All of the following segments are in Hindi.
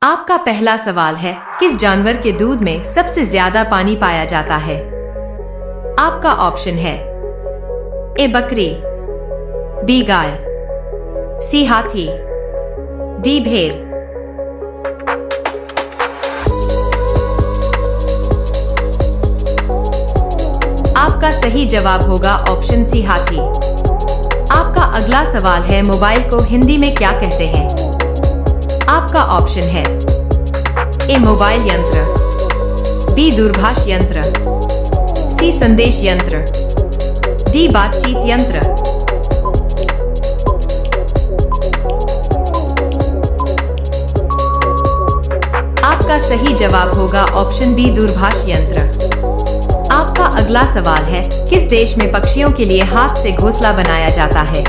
आपका पहला सवाल है, किस जानवर के दूध में सबसे ज्यादा पानी पाया जाता है? आपका ऑप्शन है ए बकरी, बी गाय, सी हाथी, डी भेड़। आपका सही जवाब होगा ऑप्शन सी हाथी। आपका अगला सवाल है, मोबाइल को हिंदी में क्या कहते हैं? आपका ऑप्शन है ए मोबाइल यंत्र, बी दूरभाष यंत्र, सी संदेश यंत्र, डी बातचीत यंत्र। आपका सही जवाब होगा ऑप्शन बी दूरभाष यंत्र। आपका अगला सवाल है, किस देश में पक्षियों के लिए हाथ से घोंसला बनाया जाता है?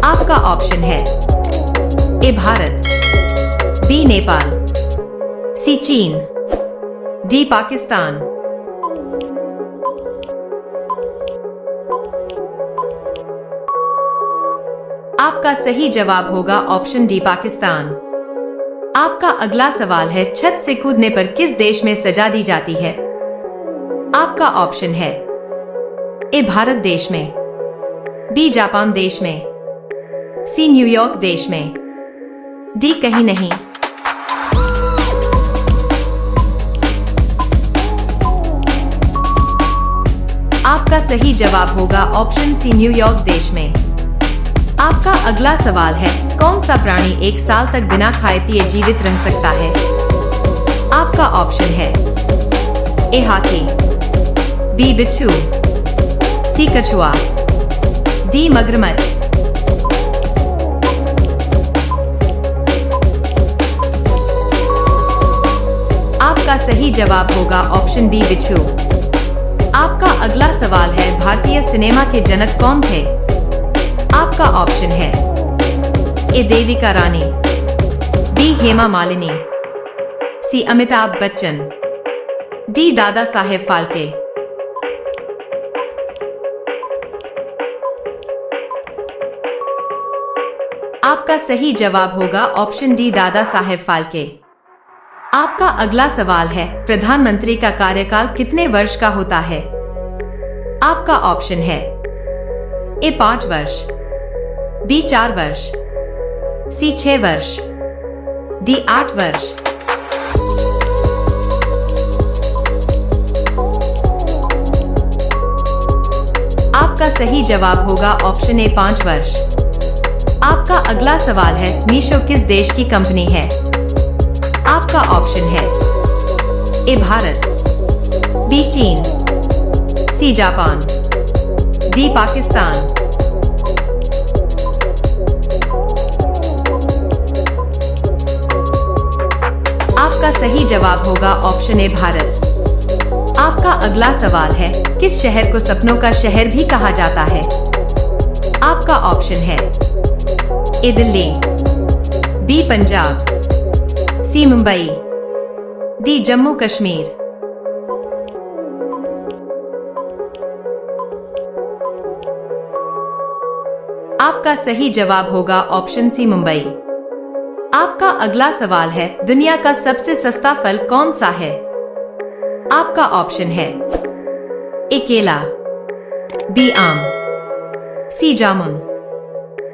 आपका ऑप्शन है ए भारत, बी नेपाल, सी चीन, डी पाकिस्तान। आपका सही जवाब होगा ऑप्शन डी पाकिस्तान। आपका अगला सवाल है, छत से कूदने पर किस देश में सजा दी जाती है? आपका ऑप्शन है ए भारत देश में, बी जापान देश में, सी न्यूयॉर्क देश में, डी कहीं नहीं। आपका सही जवाब होगा ऑप्शन सी न्यूयॉर्क देश में। आपका अगला सवाल है, कौन सा प्राणी एक साल तक बिना खाए पिए जीवित रह सकता है? आपका ऑप्शन है ए हाथी, बी बिच्छू, सी कछुआ, डी मगरमच्छ। आपका सही जवाब होगा ऑप्शन बी बिच्छू। आपका अगला सवाल है, भारतीय सिनेमा के जनक कौन थे? आपका ऑप्शन है ए देविका रानी, बी हेमा मालिनी, सी अमिताभ बच्चन, डी दादा साहेब फाल्के। आपका सही जवाब होगा ऑप्शन डी दादा साहेब फाल्के। आपका अगला सवाल है, प्रधानमंत्री का कार्यकाल कितने वर्ष का होता है? आपका ऑप्शन है ए 5 वर्ष, बी 4 वर्ष, सी 6 वर्ष, डी 8 वर्ष। आपका सही जवाब होगा ऑप्शन ए 5 वर्ष। आपका अगला सवाल है, मीशो किस देश की कंपनी है? आपका ऑप्शन है ए भारत, बी चीन, सी जापान, डी पाकिस्तान। आपका सही जवाब होगा ऑप्शन ए भारत। आपका अगला सवाल है, किस शहर को सपनों का शहर भी कहा जाता है? आपका ऑप्शन है ए दिल्ली, बी पंजाब, सी मुंबई, डी जम्मू कश्मीर। आपका सही जवाब होगा ऑप्शन सी मुंबई। आपका अगला सवाल है, दुनिया का सबसे सस्ता फल कौन सा है? आपका ऑप्शन है ए केला, बी आम, सी जामुन,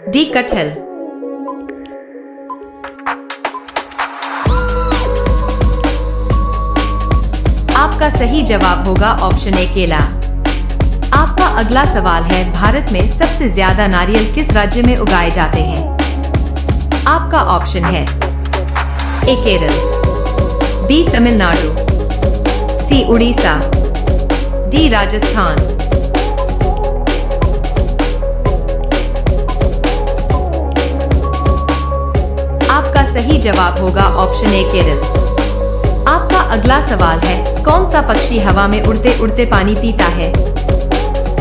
डी कटहल। आपका सही जवाब होगा ऑप्शन ए केला। आपका अगला सवाल है, भारत में सबसे ज्यादा नारियल किस राज्य में उगाए जाते हैं? आपका ऑप्शन है ए केरल, बी तमिलनाडु, सी उड़ीसा, डी राजस्थान। आपका सही जवाब होगा ऑप्शन ए केरल। आपका अगला सवाल है, कौन सा पक्षी हवा में उड़ते उड़ते पानी पीता है?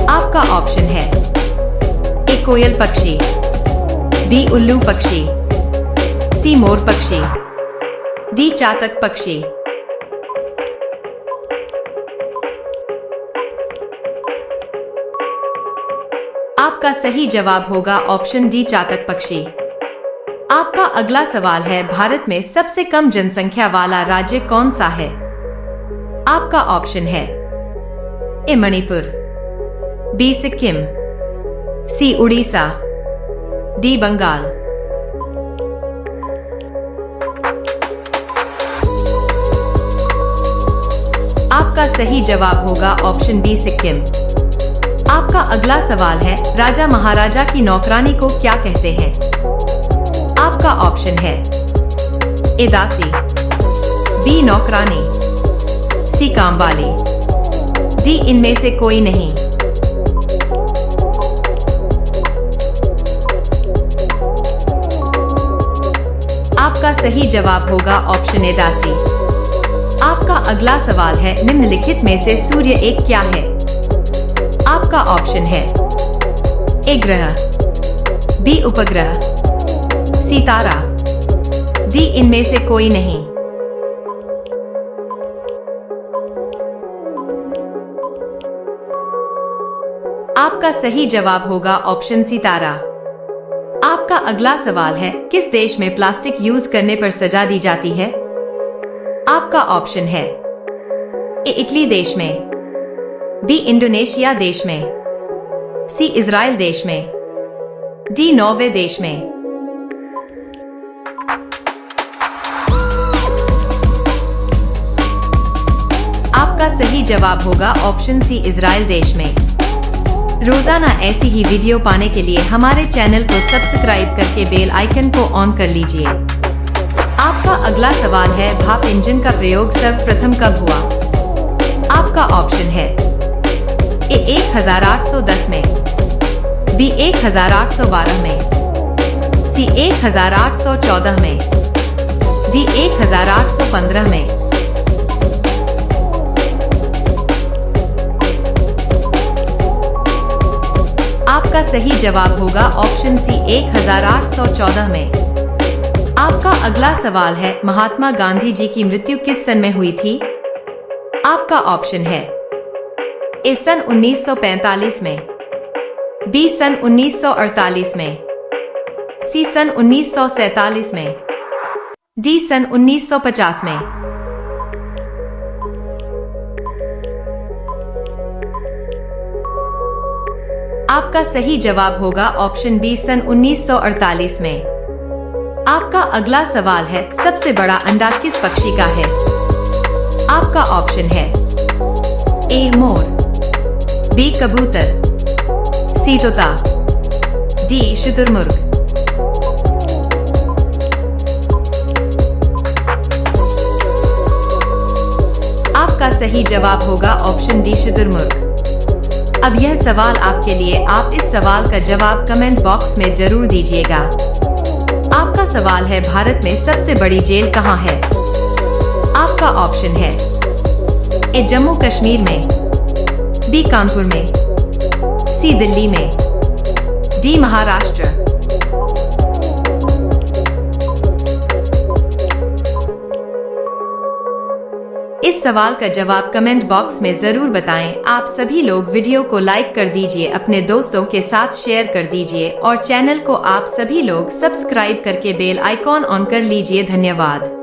आपका ऑप्शन है ए कोयल पक्षी, बी उल्लू पक्षी, सी मोर पक्षी, डी चातक पक्षी। आपका सही जवाब होगा ऑप्शन डी चातक पक्षी। आपका अगला सवाल है, भारत में सबसे कम जनसंख्या वाला राज्य कौन सा है? आपका ऑप्शन है ए मणिपुर, बी सिक्किम, सी उड़ीसा, डी बंगाल। आपका सही जवाब होगा ऑप्शन बी सिक्किम। आपका अगला सवाल है, राजा महाराजा की नौकरानी को क्या कहते हैं? आपका ऑप्शन है ए दासी, बी नौकरानी, सी कामवाली, डी इनमें से कोई नहीं। आपका सही जवाब होगा ऑप्शन ए दासी। आपका अगला सवाल है, निम्नलिखित में से सूर्य एक क्या है? आपका ऑप्शन है ए ग्रह, बी उपग्रह, सी तारा, डी इनमें से कोई नहीं। आपका सही जवाब होगा ऑप्शन सी तारा। आपका अगला सवाल है, किस देश में प्लास्टिक यूज करने पर सजा दी जाती है? आपका ऑप्शन है ए इटली देश में, बी इंडोनेशिया देश में, सी इजराइल देश में, डी नॉर्वे देश में। आपका सही जवाब होगा ऑप्शन सी इजराइल देश में। रोजाना ऐसी ही वीडियो पाने के लिए हमारे चैनल को सब्सक्राइब करके बेल आइकन को ऑन कर लीजिए। आपका अगला सवाल है, भाप इंजन का प्रयोग सर्वप्रथम कब हुआ? आपका ऑप्शन है ए 1810 में, बी 1812 में, सी 1814 में, डी 1815 में। आपका सही जवाब होगा ऑप्शन सी 1814 में। आपका अगला सवाल है, महात्मा गांधी जी की मृत्यु किस सन में हुई थी? आपका ऑप्शन है ए सन 1945 में, बी सन 1948 में, सी सन 1947 में, डी सन 1950 में। आपका सही जवाब होगा ऑप्शन बी सन 1948 में। आपका अगला सवाल है, सबसे बड़ा अंडा किस पक्षी का है? आपका ऑप्शन है ए मोर, बी कबूतर, सी तोता, डी शुतुरमुर्ग। आपका सही जवाब होगा ऑप्शन डी शुतुरमुर्ग। अब यह सवाल आपके लिए, आप इस सवाल का जवाब कमेंट बॉक्स में जरूर दीजिएगा। आपका सवाल है, भारत में सबसे बड़ी जेल कहाँ है? आपका ऑप्शन है ए जम्मू कश्मीर में, बी कानपुर में, सी दिल्ली में, डी महाराष्ट्र। इस सवाल का जवाब कमेंट बॉक्स में जरूर बताएं। आप सभी लोग वीडियो को लाइक कर दीजिए, अपने दोस्तों के साथ शेयर कर दीजिए और चैनल को आप सभी लोग सब्सक्राइब करके बेल आइकॉन ऑन कर लीजिए। धन्यवाद।